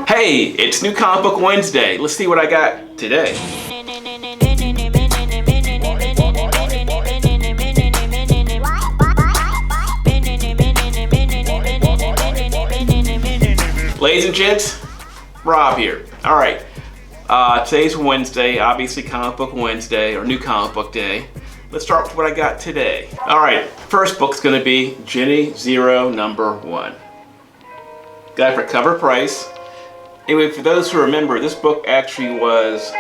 Hey, it's New Comic Book Wednesday. Let's see what I got today. Ladies and gents, Rob here. All right, today's Wednesday, obviously Comic Book Wednesday, or New Comic Book Day. Let's start with what I got today. All right, first book's gonna be Ginny Zero #1. Got it for cover price. Anyway, for those who remember, this book actually was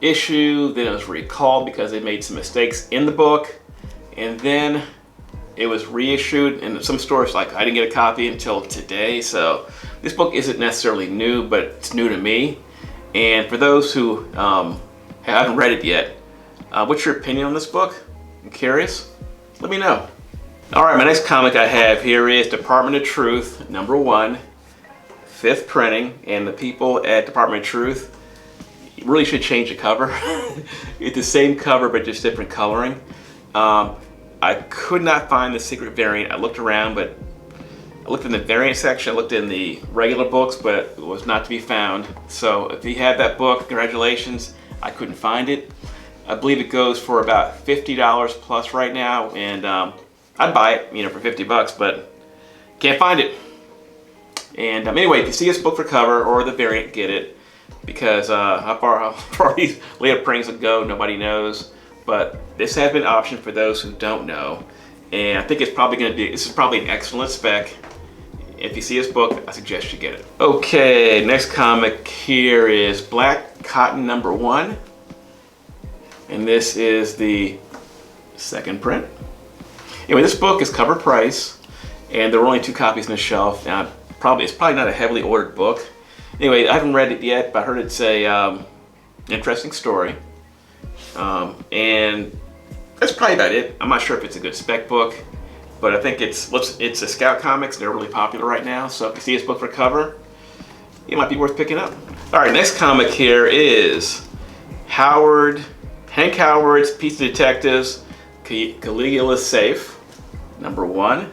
issued, then it was recalled because they made some mistakes in the book, and then it was reissued in some stores. Like, I didn't get a copy until today, so this book isn't necessarily new, but it's new to me. And for those who haven't read it yet, what's your opinion on this book? I'm curious. Let me know. All right, my next comic I have here is Department of Truth #1, 5th printing, and the people at Department of Truth really should change the cover. It's the same cover, but just different coloring. I could not find the secret variant. I looked around, but I looked in the variant section, I looked in the regular books, but it was not to be found. So if you have that book, congratulations. I couldn't find it. I believe it goes for about $50 plus right now, and I'd buy it, for $50, but can't find it. And anyway, if you see this book for cover or the variant, get it, because how far these later printings will go, nobody knows. But this has been an option for those who don't know, and I think this is probably an excellent spec. If you see this book, I suggest you get it. Okay, next comic here is Black Cotton #1, and this is the 2nd print. Anyway, this book is cover price, and there were only 2 copies on the shelf. Now, it's probably not a heavily ordered book. Anyway, I haven't read it yet, but I heard it's a interesting story. And that's probably about it. I'm not sure if it's a good spec book, but I think it's a Scout Comics. They're really popular right now, so if you see this book for cover, it might be worth picking up. All right, next comic here is Hank Howard's Piece of Detectives, Caligula's Safe #1.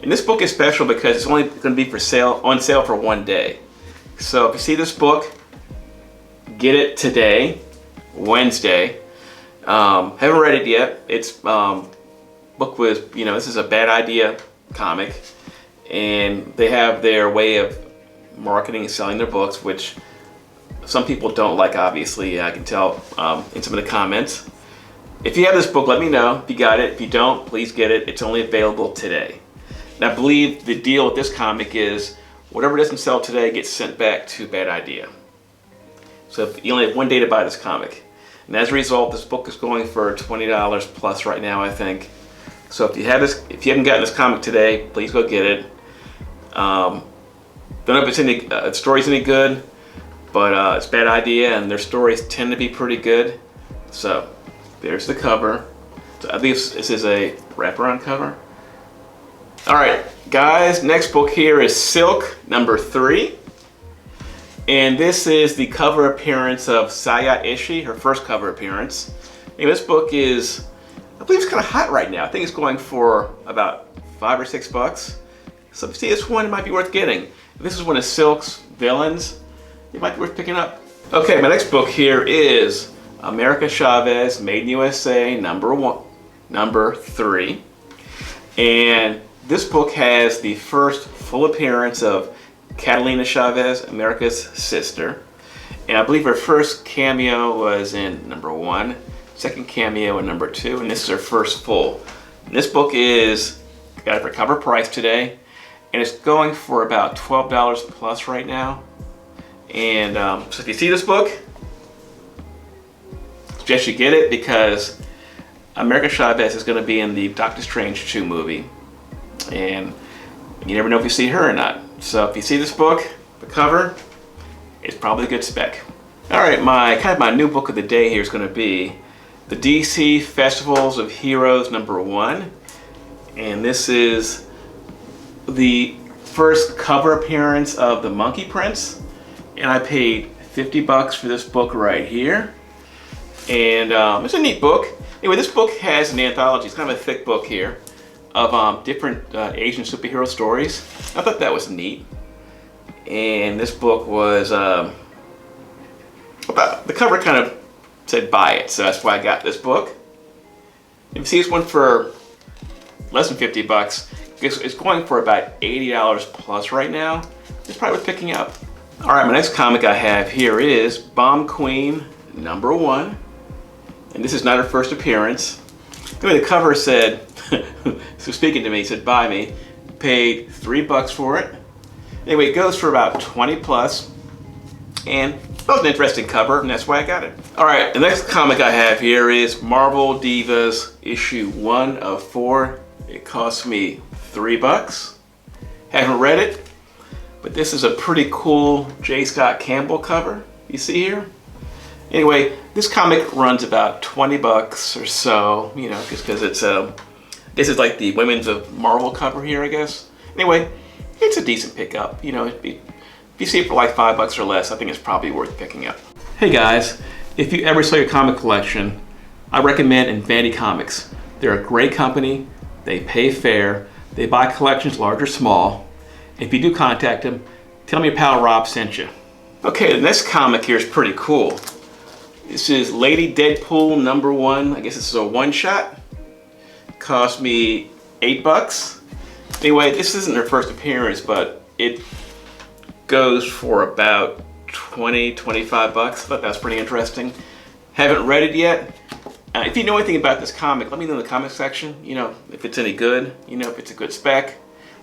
And this book is special because it's only going to be on sale for 1 day. So if you see this book, get it today, Wednesday. Haven't read it yet. It's book was, this is a Bad Idea comic, and they have their way of marketing and selling their books, which some people don't like, obviously. I can tell in some of the comments. If you have this book, let me know if you got it. If you don't, please get it. It's only available today. And I believe the deal with this comic is whatever doesn't sell today gets sent back to Bad Idea. So you only have 1 day to buy this comic. And as a result, this book is going for $20 plus right now, I think. So if you haven't gotten this comic today, please go get it. Don't know if the story's any good, but it's Bad Idea, and their stories tend to be pretty good. So there's the cover. So I think this is a wraparound cover. All right, guys, next book here is Silk #3. And this is the cover appearance of Saya Ishii, her first cover appearance. Anyway, this book is, I believe it's kind of hot right now. I think it's going for about $5 or $6. So if you see this one, it might be worth getting. If this is one of Silk's villains, it might be worth picking up. Okay, my next book here is America Chavez, Made in USA, #3. And this book has the first full appearance of Catalina Chavez, America's sister. And I believe her first cameo was in #1, second cameo in #2, and this is her first full. And this book got it for cover price today, and it's going for about $12 plus right now. And so if you see this book, I suggest you get it, because America Chavez is going to be in the Doctor Strange 2 movie. And you never know if you see her or not. So if you see this book, the cover, it's probably a good spec. All right, my new book of the day here is going to be the DC Festivals of Heroes #1. And this is the first cover appearance of the Monkey Prince. And I paid $50 for this book right here. And it's a neat book. Anyway, this book has an anthology. It's kind of a thick book here. of different Asian superhero stories. I thought that was neat. And this book was about, the cover kind of said buy it, so that's why I got this book. If you see this one for less than 50 bucks, it's going for about $80 plus right now. It's probably worth picking up. All right, my next comic I have here is Bomb Queen #1. And this is not her first appearance. Anyway, the cover said, so speaking to me, said buy me. Paid $3 for it. Anyway, it goes for about 20 plus. And that was an interesting cover, and that's why I got it. All right, the next comic I have here is Marvel Divas issue 1 of 4. It cost me $3. Haven't read it, but this is a pretty cool J. Scott Campbell cover you see here. Anyway, this comic runs about 20 bucks or so, you know, just because it's this is like the Women's of Marvel cover here, I guess. Anyway, it's a decent pickup. You know, if you see it for like $5 or less, I think it's probably worth picking up. Hey guys, if you ever sell your comic collection, I recommend Vanity Comics. They're a great company. They pay fair. They buy collections large or small. If you do contact them, tell me your pal Rob sent you. Okay, the next comic here is pretty cool. This is Lady Deadpool #1. I guess this is a one-shot. Cost me $8. Anyway, this isn't her first appearance, but it goes for about 20, 25 bucks. I thought that was pretty interesting. Haven't read it yet. If you know anything about this comic, let me know in the comment section. You know, if it's any good, you know, if it's a good spec.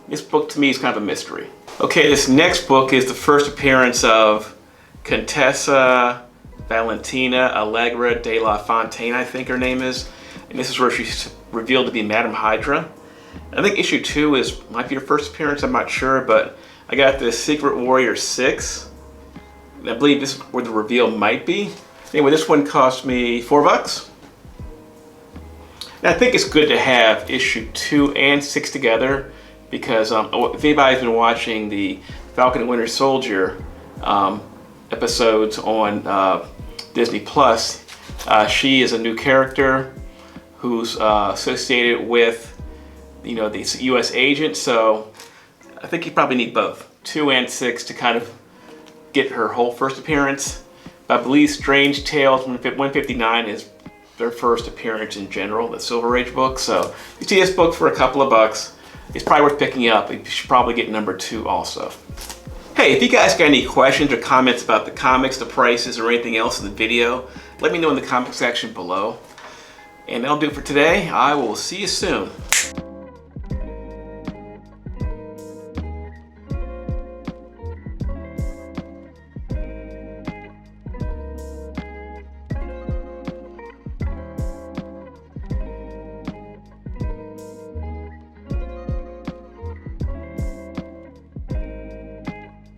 This book to me is kind of a mystery. Okay, this next book is the first appearance of Contessa Valentina Allegra de la Fontaine, I think her name is. And this is where she's revealed to be Madam Hydra. I think issue 2 might be her first appearance, I'm not sure, but I got this Secret Warrior 6. And I believe this is where the reveal might be. Anyway, this one cost me $4. And I think it's good to have issue 2 and 6 together because if anybody's been watching the Falcon and Winter Soldier episodes on Disney Plus, she is a new character who's associated with, you know, the U.S. agent. So I think you probably need both 2 and 6 to kind of get her whole first appearance. But I believe Strange Tales 159 is their first appearance in general, the Silver Age book. So if you see this book for a couple of bucks, it's probably worth picking up. You should probably get #2 also. Hey, if you guys got any questions or comments about the comics, the prices, or anything else in the video, let me know in the comment section below. And that'll do it for today. I will see you soon.